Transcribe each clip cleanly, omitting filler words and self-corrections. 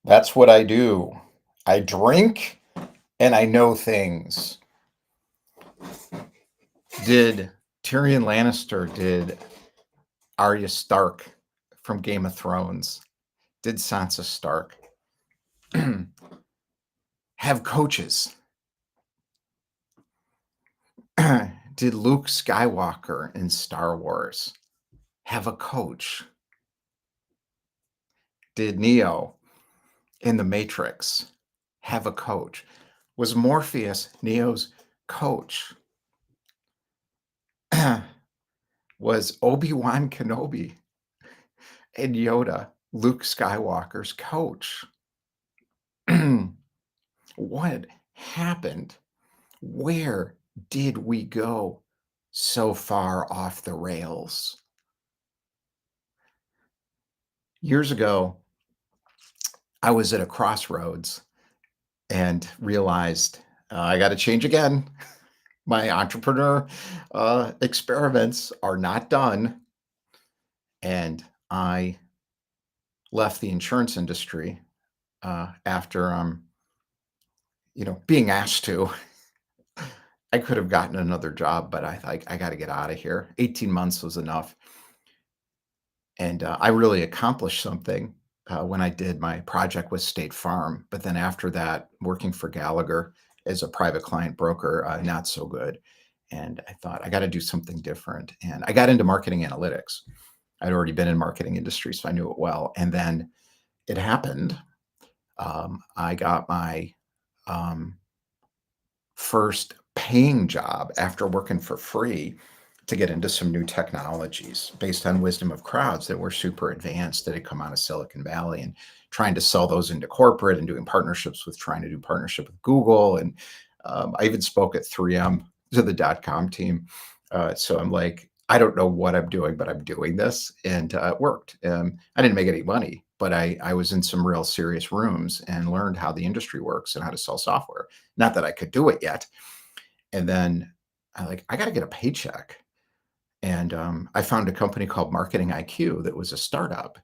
That's what I do. I drink and I know things. Did Tyrion Lannister, did Arya Stark from Game of Thrones, did Sansa Stark have coaches? Did Luke Skywalker in Star Wars have a coach? Did Neo in The Matrix have a coach? Was Morpheus Neo's coach? Was Obi-Wan Kenobi and Yoda Luke Skywalker's coach? What happened? Where did we go so far off the rails? Years ago, I was at a crossroads and realized I got to change again. My entrepreneur experiments are not done. And I left the insurance industry after being asked to. I could have gotten another job, but I got to get out of here. 18 months was enough. And I really accomplished something when I did my project with State Farm. But then after that, working for Gallagher as a private client broker, not so good. And I thought I got to do something different. And I got into marketing analytics. I'd already been in marketing industry, so I knew it well. And then it happened. I got my first paying job after working for free to get into some new technologies based on wisdom of crowds that were super advanced that had come out of Silicon Valley, and trying to sell those into corporate and doing partnerships with trying to do partnership with Google. And I even spoke at 3M to the .com team. So I'm like, I don't know what I'm doing, but I'm doing this. And it worked. I didn't make any money, but I was in some real serious rooms and learned how the industry works and how to sell software. Not that I could do it yet. And then I got to get a paycheck. And I found a company called Marketing IQ that was a startup.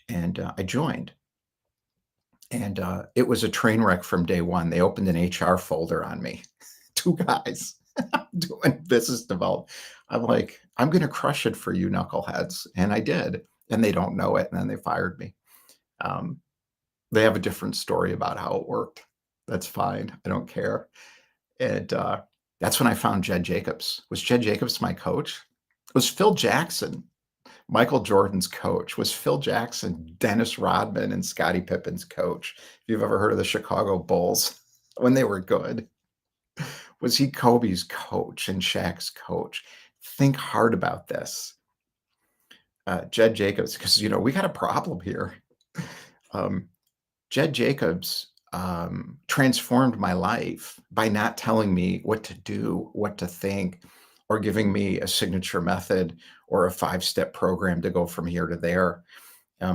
And I joined. And it was a train wreck from day one. They opened an HR folder on me. Two guys doing business development. I'm like, I'm going to crush it for you knuckleheads. And I did. And they don't know it. And then they fired me. Um, they have a different story about how it worked. That's fine. I don't care. And that's when I found Jed Jacobs. Was Jed Jacobs my coach? Was Phil Jackson Michael Jordan's coach? Was Phil Jackson Dennis Rodman and Scottie Pippen's coach? If you've ever heard of the Chicago Bulls when they were good, was he Kobe's coach and Shaq's coach? Think hard about this. Jed Jacobs, because we got a problem here. Jed Jacobs transformed my life by not telling me what to do, what to think, or giving me a signature method or a 5-step program to go from here to there.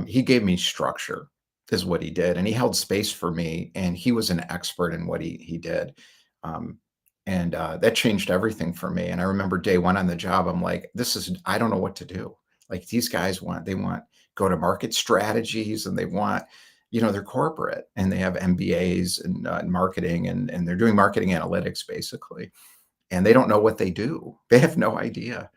He gave me structure, is what he did. And he held space for me. And he was an expert in what he did. And that changed everything for me. And I remember day one on the job, I'm like, I don't know what to do. Like, these guys want go to market strategies, and they want, they're corporate and they have MBAs and marketing, and they're doing marketing analytics basically. And they don't know what they do. They have no idea.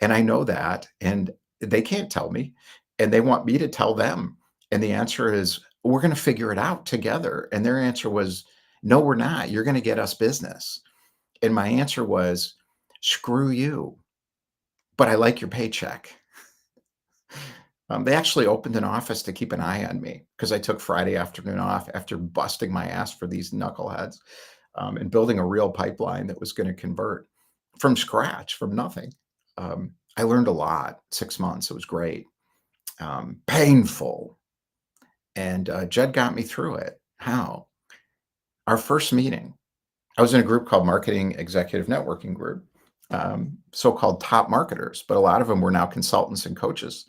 And I know that, and they can't tell me, and they want me to tell them. And the answer is, we're going to figure it out together. And their answer was, no, we're not. You're going to get us business. And my answer was, screw you, but I like your paycheck. They actually opened an office to keep an eye on me because I took Friday afternoon off after busting my ass for these knuckleheads, and building a real pipeline that was going to convert from scratch, from nothing. I learned a lot. 6 months. It was great. Painful. And Jed got me through it. How? Our first meeting, I was in a group called Marketing Executive Networking Group, so-called top marketers, but a lot of them were now consultants and coaches.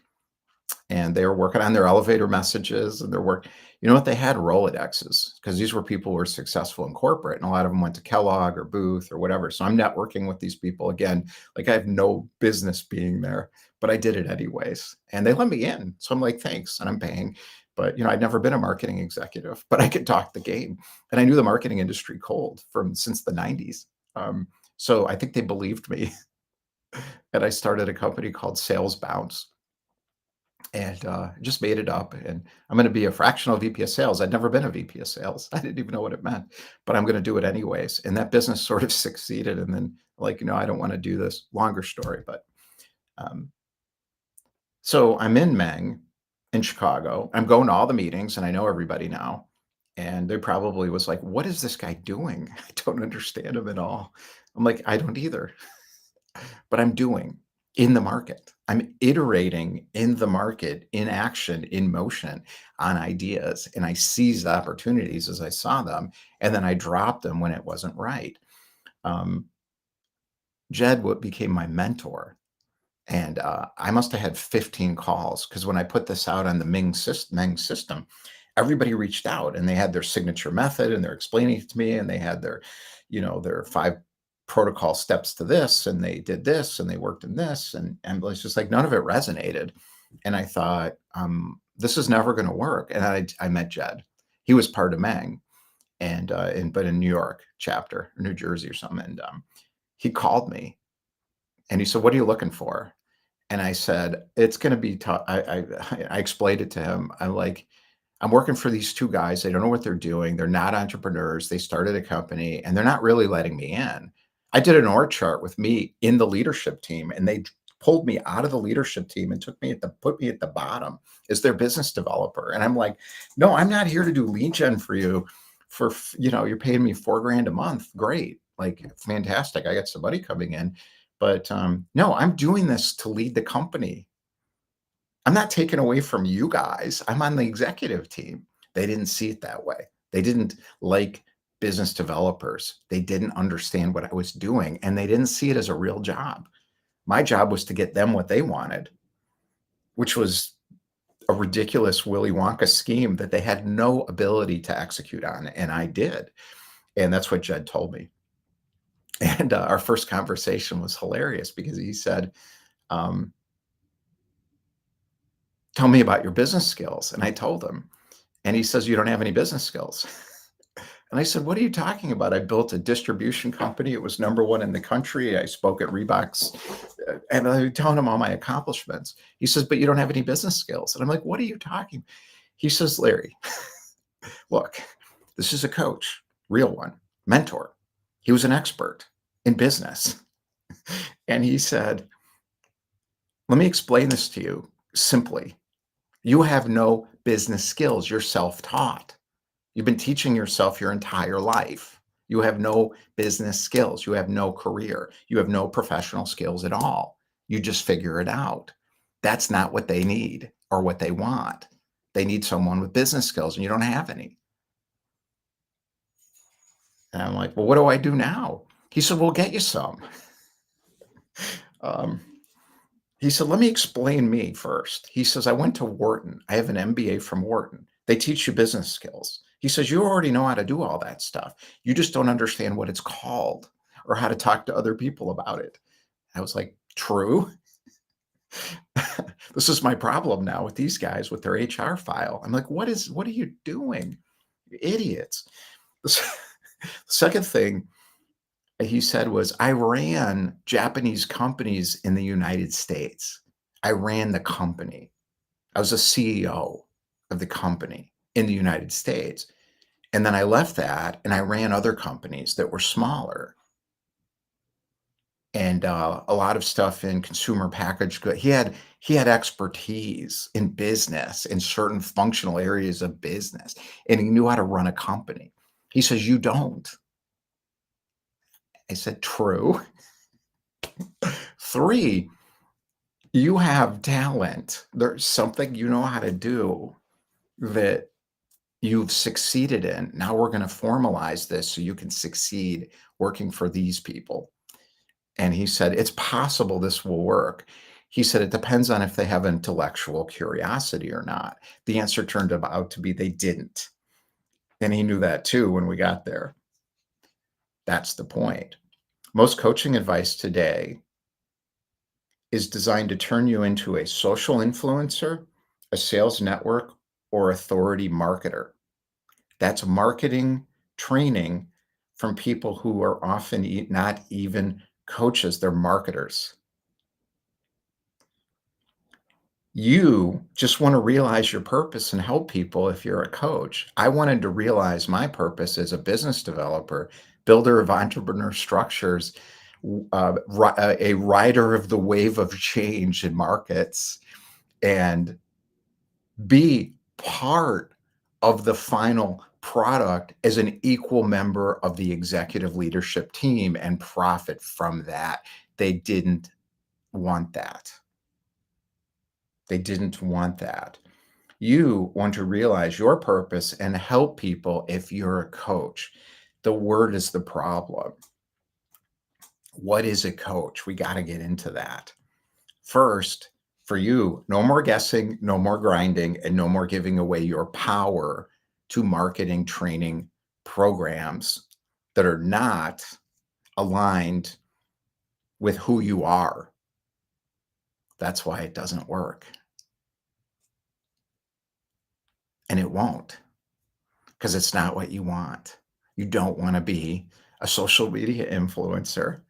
And they were working on their elevator messages and their work. You know what? They had Rolodexes, because these were people who were successful in corporate, and a lot of them went to Kellogg or Booth or whatever. So I'm networking with these people again. Like, I have no business being there, but I did it anyways. And they let me in. So I'm like, thanks. And I'm paying. But I'd never been a marketing executive, but I could talk the game. And I knew the marketing industry cold from since the 90s. Um, so I think they believed me. And I started a company called Sales Bounce and just made it up. And I'm going to be a fractional VP of sales. I'd never been a VP of sales. I didn't even know what it meant, but I'm going to do it anyways. And that business sort of succeeded. And then, like, I don't want to do this longer story, but um, so I'm in Meng in Chicago. I'm going to all the meetings and I know everybody now. And they probably was like, what is this guy doing? I don't understand him at all. I'm like, I don't either, but I'm doing in the market. I'm iterating in the market, in action, in motion on ideas. And I seized opportunities as I saw them. And then I dropped them when it wasn't right. Um, Jed, what became my mentor, and I must have had 15 calls because when I put this out on the Meng system, everybody reached out and they had their signature method and they're explaining it to me and they had their 5 protocol steps to this and they did this and they worked in this and it's just like none of it resonated. And I thought, this is never going to work. And I met Jed. He was part of Meng but in New York chapter, or New Jersey or something. And he called me and he said, what are you looking for? And I said, it's going to be tough. I explained it to him. I'm like, I'm working for these 2 guys. They don't know what they're doing. They're not entrepreneurs. They started a company and they're not really letting me in. I did an org chart with me in the leadership team and they pulled me out of the leadership team and put me at the bottom as their business developer. And I'm like, no, I'm not here to do lead gen for you you're paying me $4,000 a month. Great. Like fantastic. I got somebody coming in. But no, I'm doing this to lead the company. I'm not taking away from you guys. I'm on the executive team. They didn't see it that way. They didn't like business developers. They didn't understand what I was doing and they didn't see it as a real job. My job was to get them what they wanted, which was a ridiculous Willy Wonka scheme that they had no ability to execute on. And I did. And that's what Jed told me. And our first conversation was hilarious because he said, um, tell me about your business skills. And I told him, and he says, you don't have any business skills. And I said, what are you talking about? I built a distribution company. It was #1 in the country. I spoke at Reebok's and I'm telling him all my accomplishments. He says, but you don't have any business skills. And I'm like, what are you talking? He says, Larry, look, this is a coach, real one, mentor. He was an expert in business. And he said, let me explain this to you simply. You have no business skills. You're self-taught. You've been teaching yourself your entire life. You have no business skills. You have no career. You have no professional skills at all. You just figure it out. That's not what they need or what they want. They need someone with business skills, and you don't have any. And I'm like, well, what do I do now? He said, we'll get you some. Um, He said, let me explain me first. He says, I went to Wharton. I have an MBA from Wharton. They teach you business skills. He says, you already know how to do all that stuff. You just don't understand what it's called or how to talk to other people about it. I was like, true. This is my problem now with these guys with their HR file. I'm like, what are you doing? You idiots. The second thing he said was, I ran Japanese companies in the United States. I ran the company. I was a CEO of the company in the United States. And then I left that and I ran other companies that were smaller and a lot of stuff in consumer packaged goods. He had expertise in business, in certain functional areas of business, and he knew how to run a company. He says, you don't. I said, true. 3, you have talent. There's something you know how to do that you've succeeded in. Now we're going to formalize this so you can succeed working for these people. And he said, it's possible this will work. He said, it depends on if they have intellectual curiosity or not. The answer turned out to be they didn't. And he knew that too when we got there. That's the point. Most coaching advice today is designed to turn you into a social influencer, a sales network, or authority marketer. That's marketing training from people who are often not even coaches, they're marketers. You just want to realize your purpose and help people if you're a coach. I wanted to realize my purpose as a business developer, builder of entrepreneur structures, a rider of the wave of change in markets, and be part of the final product as an equal member of the executive leadership team and profit from that. They didn't want that. They didn't want that. You want to realize your purpose and help people if you're a coach. The word is the problem. What is a coach? We got to get into that. First, for you, no more guessing, no more grinding, and no more giving away your power to marketing training programs that are not aligned with who you are. That's why it doesn't work. And it won't, because it's not what you want. You don't want to be a social media influencer,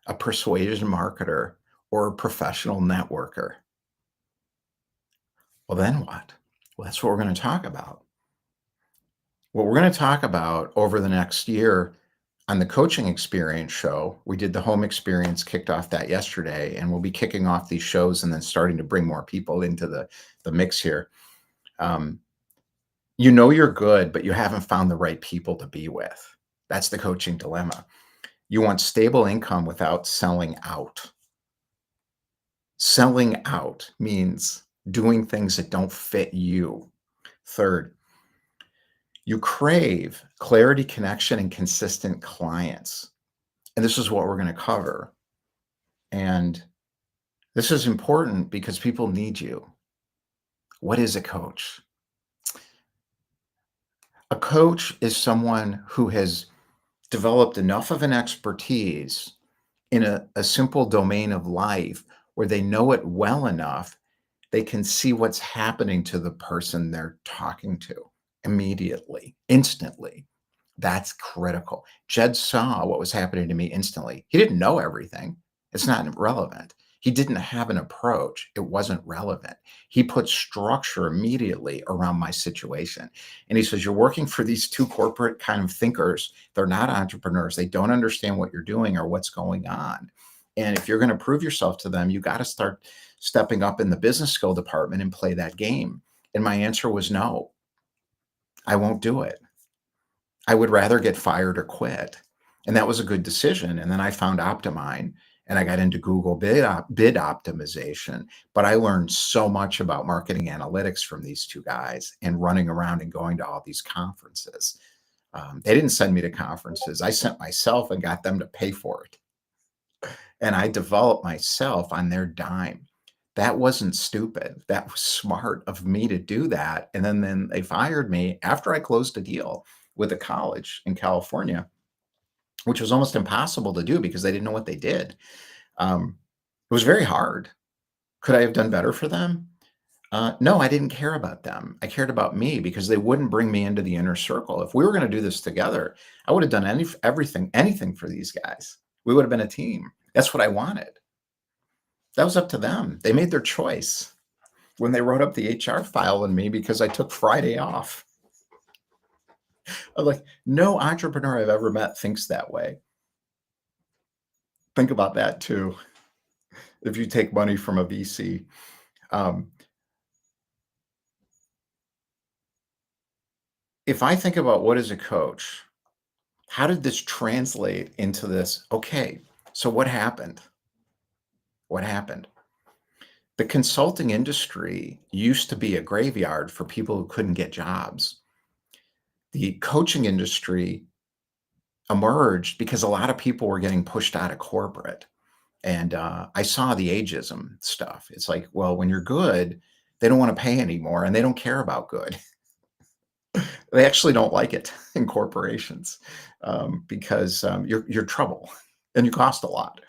a persuasion marketer, or a professional networker. Well, then what? Well, that's what we're going to talk about. What we're going to talk about over the next year on the Coaching Experience show, we did the home experience, kicked off that yesterday, and we'll be kicking off these shows and then starting to bring more people into the mix here. You know you're good, but you haven't found the right people to be with. That's the coaching dilemma. You want stable income without selling out. Selling out means doing things that don't fit you. Third, you crave clarity, connection, and consistent clients. And this is what we're going to cover. And this is important because people need you. What is a coach? A coach is someone who has developed enough of an expertise in a simple domain of life where they know it well enough, they can see what's happening to the person they're talking to immediately, instantly. That's critical. Jed saw what was happening to me instantly. He didn't know everything. It's not relevant. He didn't have an approach. It wasn't relevant. He put structure immediately around my situation. And he says, you're working for these two corporate kind of thinkers. They're not entrepreneurs. They don't understand what you're doing or what's going on. And if you're going to prove yourself to them, you got to start stepping up in the business skill department and play that game. And my answer was no, I won't do it. I would rather get fired or quit. And that was a good decision. And then I found Optimine and I got into Google bid optimization. But I learned so much about marketing analytics from these two guys and running around and going to all these conferences. They didn't send me to conferences. I sent myself and got them to pay for it. And I developed myself on their dime. That wasn't stupid. That was smart of me to do that. And then they fired me after I closed a deal with a college in California, which was almost impossible to do because they didn't know what they did. It was very hard. Could I have done better for them? No, I didn't care about them. I cared about me because they wouldn't bring me into the inner circle. If we were going to do this together, I would have done anything for these guys. We would have been a team. That's what I wanted. That was up to them. They made their choice when they wrote up the HR file on me because I took Friday off. I'm like, no entrepreneur I've ever met thinks that way. Think about that too. If you take money from a VC, if I think about what is a coach, how did this translate into this? Okay, so what happened? What happened? The consulting industry used to be a graveyard for people who couldn't get jobs. The coaching industry emerged because a lot of people were getting pushed out of corporate. And I saw the ageism stuff. It's like, well, when you're good, they don't want to pay anymore and they don't care about good. They actually don't like it in corporations because you're trouble and you cost a lot.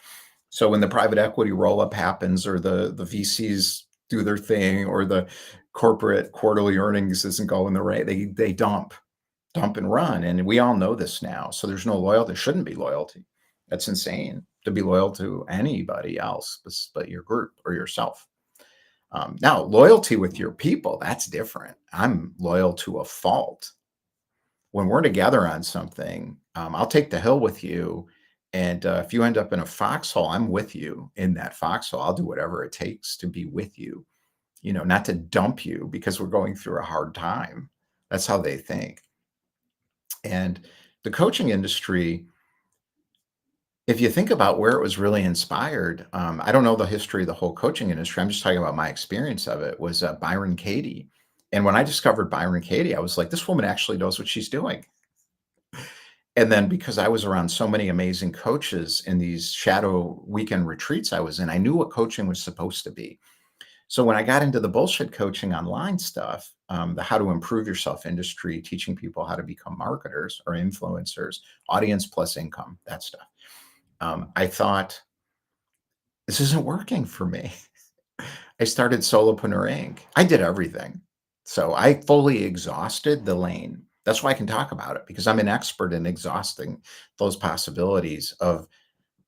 So when the private equity roll up happens, or the VCs do their thing, or the corporate quarterly earnings isn't going the right, they dump and run. And we all know this now. So there's no loyalty. There shouldn't be loyalty. That's insane to be loyal to anybody else but your group or yourself. Now, loyalty with your people, that's different. I'm loyal to a fault. When we're together on something, I'll take the hill with you. And if you end up in a foxhole, I'm with you in that foxhole. I'll do whatever it takes to be with you, not to dump you because we're going through a hard time. That's how they think. And the coaching industry, if you think about where it was really inspired, I don't know the history of the whole coaching industry. I'm just talking about my experience of it, was Byron Katie. And when I discovered Byron Katie, I was like, this woman actually knows what she's doing. And then because I was around so many amazing coaches in these shadow weekend retreats I was in, I knew what coaching was supposed to be. So when I got into the bullshit coaching online stuff, the how to improve yourself industry, teaching people how to become marketers or influencers, audience plus income, that stuff, I thought, this isn't working for me. I started Solopreneur Inc. I did everything. So I fully exhausted the lane. That's why I can talk about it, because I'm an expert in exhausting those possibilities of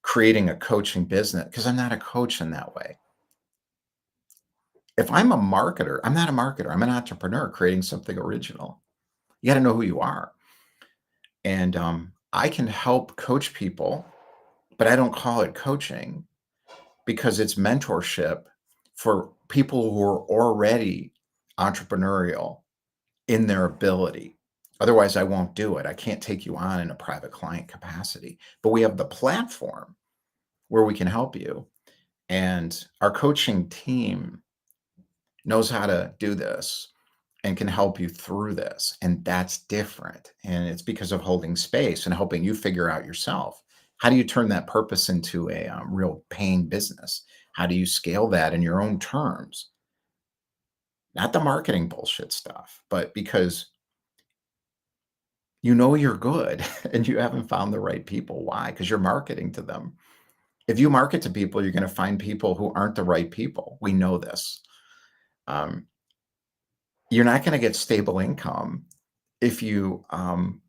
creating a coaching business, because I'm not a coach in that way. If I'm a marketer, I'm not a marketer. I'm an entrepreneur creating something original. You got to know who you are. And I can help coach people, but I don't call it coaching, because it's mentorship for people who are already entrepreneurial in their ability. Otherwise, I won't do it. I can't take you on in a private client capacity. But we have the platform where we can help you. And our coaching team knows how to do this and can help you through this. And that's different. And it's because of holding space and helping you figure out yourself. How do you turn that purpose into a real paying business? How do you scale that in your own terms? Not the marketing bullshit stuff, but because you're good and you haven't found the right people. Why? Because you're marketing to them. If you market to people, you're going to find people who aren't the right people. We know this. You're not going to get stable income if you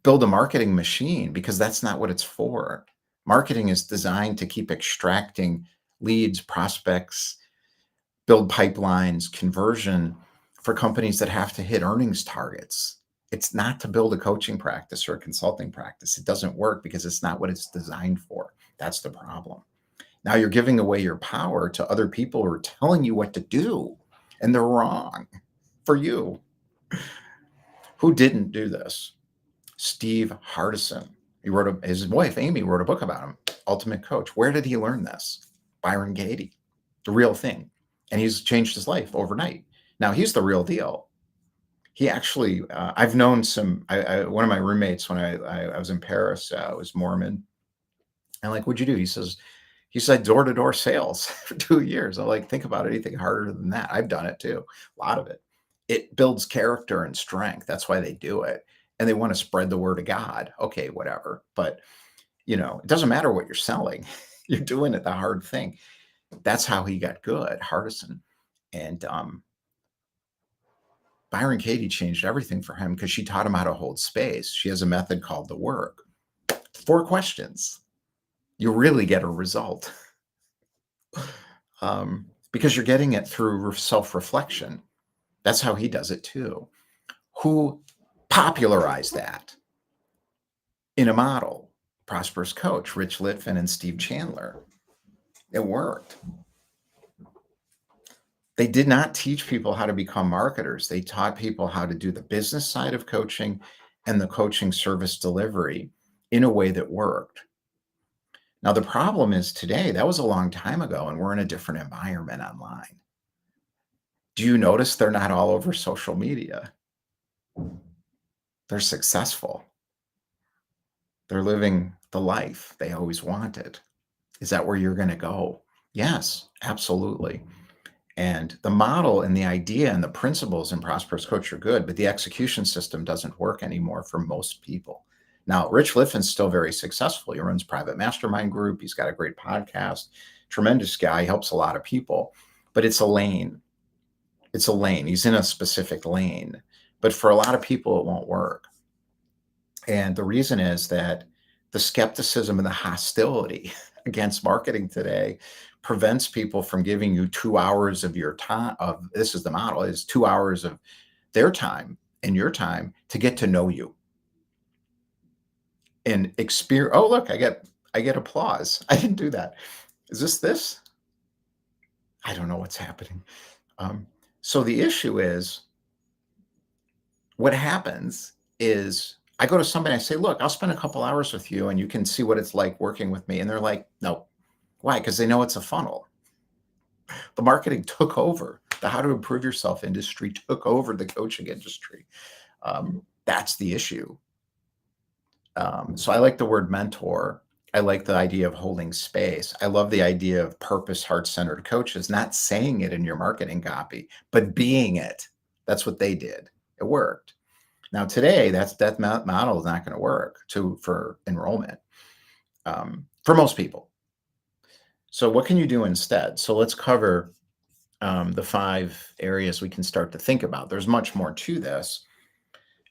build a marketing machine, because that's not what it's for. Marketing is designed to keep extracting leads, prospects, build pipelines, conversion for companies that have to hit earnings targets. It's not to build a coaching practice or a consulting practice. It doesn't work because it's not what it's designed for. That's the problem. Now you're giving away your power to other people who are telling you what to do, and they're wrong for you. Who didn't do this? Steve Hardison. His wife, Amy, wrote a book about him, Ultimate Coach. Where did he learn this? Byron Katie, the real thing. And he's changed his life overnight. Now he's the real deal. He actually, I've known one of my roommates when I was in Paris, was Mormon. And like, what'd you do? He said door-to-door sales for 2 years. I'm like, think about anything harder than that. I've done it too, a lot of it. It builds character and strength. That's why they do it. And they want to spread the word of God. Okay, whatever. But, it doesn't matter what you're selling. You're doing it the hard thing. That's how he got good, Hardison. And Byron Katie changed everything for him because she taught him how to hold space. She has a method called the work. 4 questions. You really get a result. Because you're getting it through self-reflection. That's how he does it too. Who popularized that in a model? Prosperous Coach, Rich Litvin and Steve Chandler. It worked. They did not teach people how to become marketers. They taught people how to do the business side of coaching and the coaching service delivery in a way that worked. Now, the problem is today, that was a long time ago, and we're in a different environment online. Do you notice they're not all over social media? They're successful. They're living the life they always wanted. Is that where you're going to go? Yes, absolutely. And the model and the idea and the principles in Prosperous Coach are good, but the execution system doesn't work anymore for most people. Now, Rich Liffin's still very successful. He runs private mastermind group. He's got a great podcast. tremendous guy, helps a lot of people, but it's a lane. It's a lane. He's in a specific lane. But for a lot of people, it won't work. And the reason is that the skepticism and the hostility against marketing today prevents people from giving you 2 hours of your time. Of this is the model, is 2 hours of their time and your time to get to know you and experience. Oh, look, I get applause. I didn't do that. Is this? I don't know what's happening. So the issue is, what happens is I go to somebody and I say, look, I'll spend a couple hours with you and you can see what it's like working with me. And they're like, no. Why? Because they know it's a funnel. The marketing took over. The how to improve yourself industry took over the coaching industry. That's the issue. So I like the word mentor. I like the idea of holding space. I love the idea of purpose, heart-centered coaches, not saying it in your marketing copy, but being it. That's what they did. It worked. Now today, that model is not going to work for enrollment for most people. So what can you do instead? So let's cover the 5 areas we can start to think about. There's much more to this.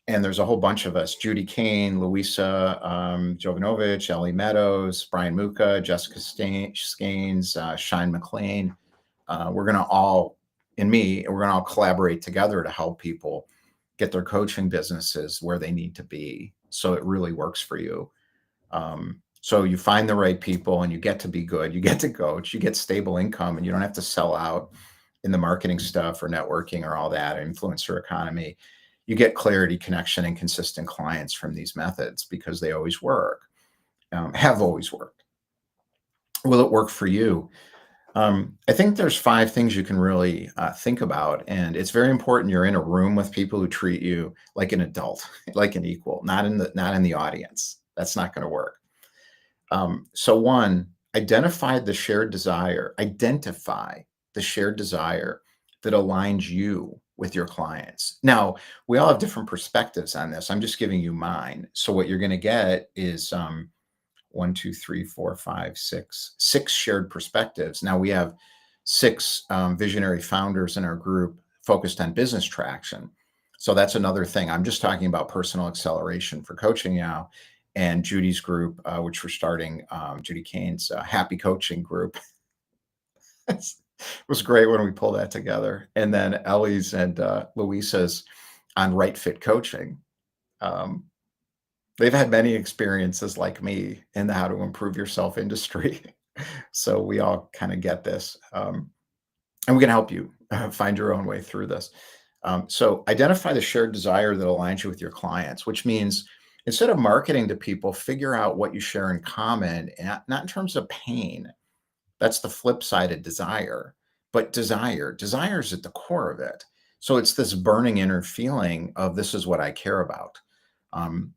And there's a whole bunch of us: Judy, Kane, Louisa Jovanovich, Ellie Meadows, Brian Muka, Jessica Skanes, Shine McLean. We're going to all collaborate together to help people get their coaching businesses where they need to be, so it really works for you. So you find the right people and you get to be good, you get to coach, you get stable income, and you don't have to sell out in the marketing stuff or networking or all that influencer economy. You get clarity, connection, and consistent clients from these methods because they always work, have always worked. Will it work for you? I think there's 5 things you can really think about, and it's very important you're in a room with people who treat you like an adult, like an equal, not in the audience. That's not going to work. So 1, identify the shared desire that aligns you with your clients. Now, we all have different perspectives on this. I'm just giving you mine. So what you're going to get is 1, 2, 3, 4, 5, 6 shared perspectives. Now we have 6 visionary founders in our group focused on business traction. So that's another thing. I'm just talking about personal acceleration for coaching now. And Judy's group, which we're starting, Judy Kane's happy coaching group. It was great when we pulled that together. And then Ellie's and Louisa's on Right Fit Coaching. They've had many experiences like me in the how to improve yourself industry. So we all kind of get this. And we can help you find your own way through this. So identify the shared desire that aligns you with your clients, which means instead of marketing to people, figure out what you share in common, and not in terms of pain. That's the flip side of desire, but desire is at the core of it. So it's this burning inner feeling of, this is what I care about.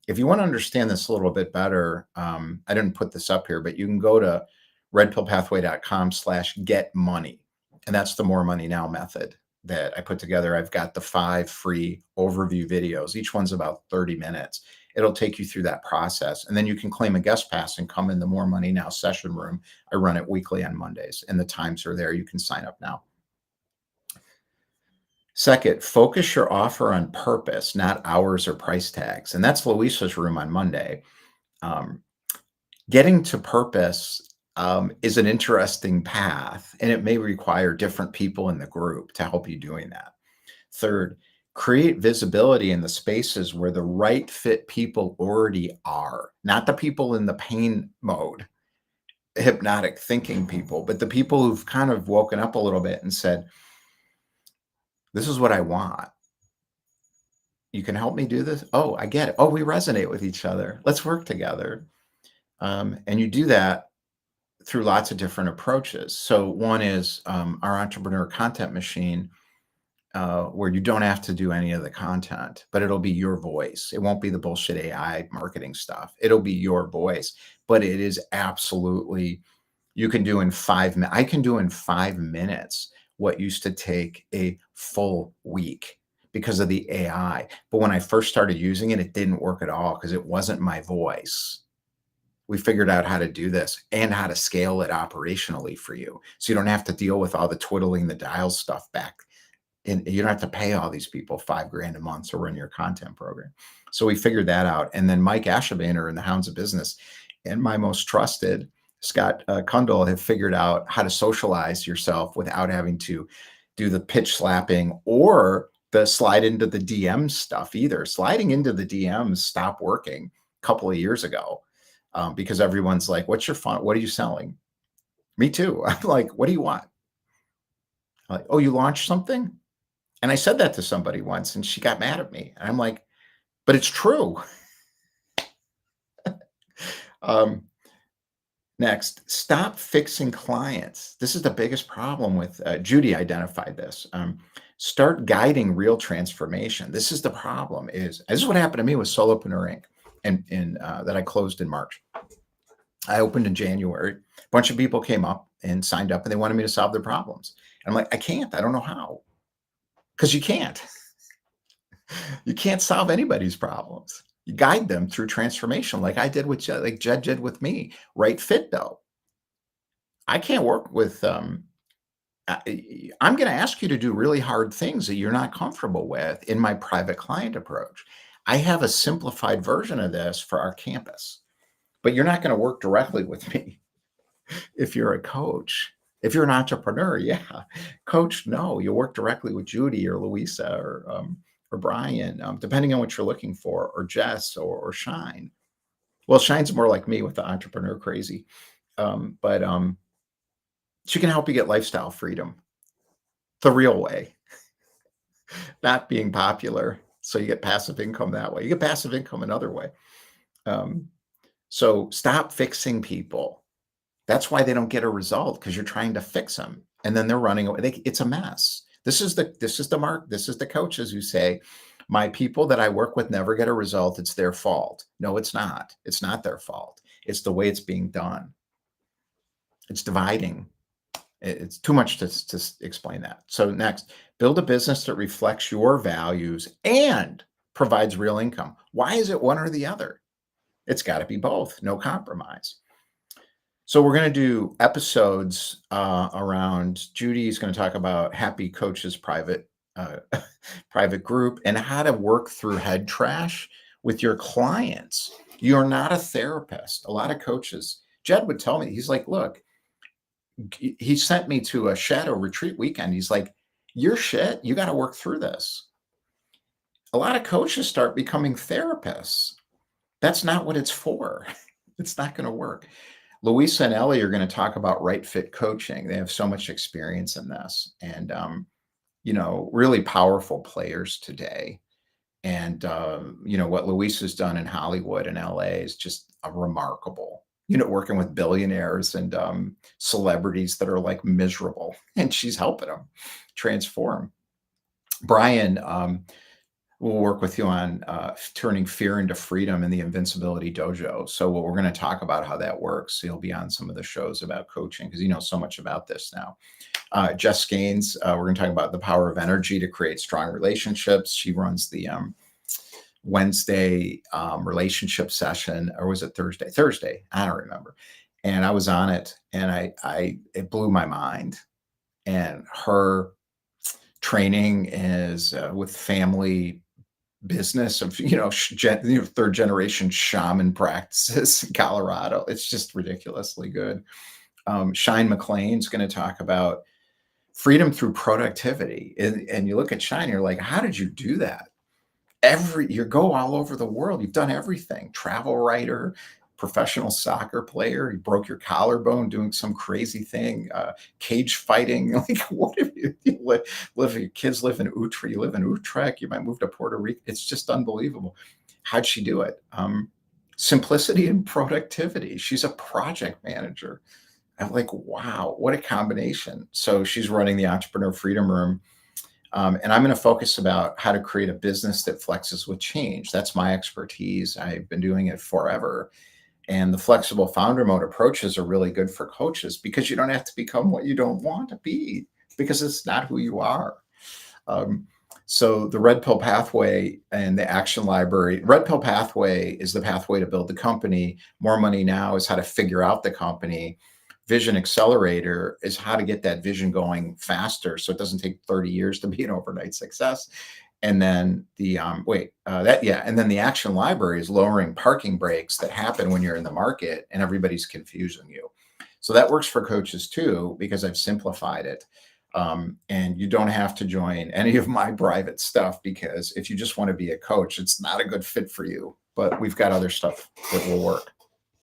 If you want to understand this a little bit better, I didn't put this up here, but you can go to redpillpathway.com/get money. And that's the More Money Now method that I put together. I've got the 5 free overview videos. Each one's about 30 minutes. It'll take you through that process. And then you can claim a guest pass and come in the More Money Now session room. I run it weekly on Mondays, and the times are there. You can sign up now. Second, focus your offer on purpose, not hours or price tags. And that's Louisa's room on Monday. Getting to purpose is an interesting path, and it may require different people in the group to help you doing that. Third, create visibility in the spaces where the right fit people already are, not the people in the pain mode, hypnotic thinking people, but the people who've kind of woken up a little bit and said, this is what I want. You can help me do this? Oh, I get it. Oh, we resonate with each other. Let's work together. And you do that through lots of different approaches. So one is our entrepreneur content machine, where you don't have to do any of the content, but it'll be your voice. It won't be the bullshit AI marketing stuff. It'll be your voice, but it is absolutely, you can do in 5 minutes. I can do in 5 minutes what used to take a full week because of the AI. But when I first started using it, it didn't work at all because it wasn't my voice. We figured out how to do this and how to scale it operationally for you. So you don't have to deal with all the twiddling the dial stuff back. And you don't have to pay all these people 5 grand a month to run your content program. So we figured that out. And then Mike Ashebaner and the Hounds of Business and my most trusted Scott Kundal have figured out how to socialize yourself without having to do the pitch slapping or the slide into the DMs stuff either. Sliding into the DMs stopped working a couple of years ago because everyone's like, what's your font? What are you selling? Me too. I'm like, what do you want? I'm like, oh, you launched something? And I said that to somebody once and she got mad at me. And I'm like, but it's true. um, Next, stop fixing clients. This is the biggest problem with Judy identified this. Start guiding real transformation. This is the problem. This is what happened to me with Solopreneur Inc. and that I closed in March. I opened in January. A bunch of people came up and signed up and they wanted me to solve their problems. And I'm like, I can't. I don't know how. Because you can't. You can't solve anybody's problems. You guide them through transformation, like I did with Jed, like Jed did with me. Right fit, though. I can't work with. I'm going to ask you to do really hard things that you're not comfortable with in my private client approach. I have a simplified version of this for our campus, but you're not going to work directly with me if you're a coach. If you're an entrepreneur, yeah. Coach, no, you work directly with Judy or Louisa or Brian, depending on what you're looking for, or Jess or Shine. Well, Shine's more like me with the entrepreneur crazy, but she can help you get lifestyle freedom the real way, not being popular. So you get passive income that way. You get passive income another way. So stop fixing people. That's why they don't get a result, because you're trying to fix them, and then they're running away. It's a mess. This is the coaches who say, my people that I work with never get a result. It's their fault. No, it's not. It's not their fault. It's the way it's being done. It's dividing. It's too much to explain that. So next, build a business that reflects your values and provides real income. Why is it one or the other? It's got to be both. No compromise. So we're going to do episodes around. Judy's going to talk about Happy Coaches private group and how to work through head trash with your clients. You're not a therapist. A lot of coaches, Jed would tell me, he's like, look, he sent me to a shadow retreat weekend. He's like, you're shit. You got to work through this. A lot of coaches start becoming therapists. That's not what it's for. It's not going to work. Louisa and Ellie are going to talk about right fit coaching. They have so much experience in this, and really powerful players today. And what Louisa's done in Hollywood and LA is just remarkable. Working with billionaires and celebrities that are like miserable, and she's helping them transform. Brian will work with you on turning fear into freedom in the Invincibility Dojo. So we're going to talk about how that works. He'll be on some of the shows about coaching because he knows so much about this now. Jess Gaines, we're going to talk about the power of energy to create strong relationships. She runs the Wednesday relationship session, or was it Thursday? Thursday, I don't remember. And I was on it, and it blew my mind. And her training is with family business of third generation shaman practices in Colorado. It's just ridiculously good. Shine McLean's going to talk about freedom through productivity, and you look at Shine, you're like, how did you do that? You go all over the world. You've done everything. Travel writer, professional soccer player. You broke your collarbone doing some crazy thing. Cage fighting. Like, what if you live? Your kids live in Utrecht. You live in Utrecht. You might move to Puerto Rico. It's just unbelievable. How'd she do it? Simplicity and productivity. She's a project manager. I'm like, wow, what a combination. So she's running the Entrepreneur Freedom Room. And I'm going to focus about how to create a business that flexes with change. That's my expertise. I've been doing it forever. And the flexible founder mode approaches are really good for coaches because you don't have to become what you don't want to be, because it's not who you are. So the red pill pathway and the action library, red pill pathway is the pathway to build the company. More money now is how to figure out the company. Vision accelerator is how to get that vision going faster so it doesn't take 30 years to be an overnight success. And then the and then the action library is lowering parking brakes that happen when you're in the market and everybody's confusing you. So that works for coaches too, because I've simplified it. And you don't have to join any of my private stuff, because if you just want to be a coach, it's not a good fit for you. But we've got other stuff that will work.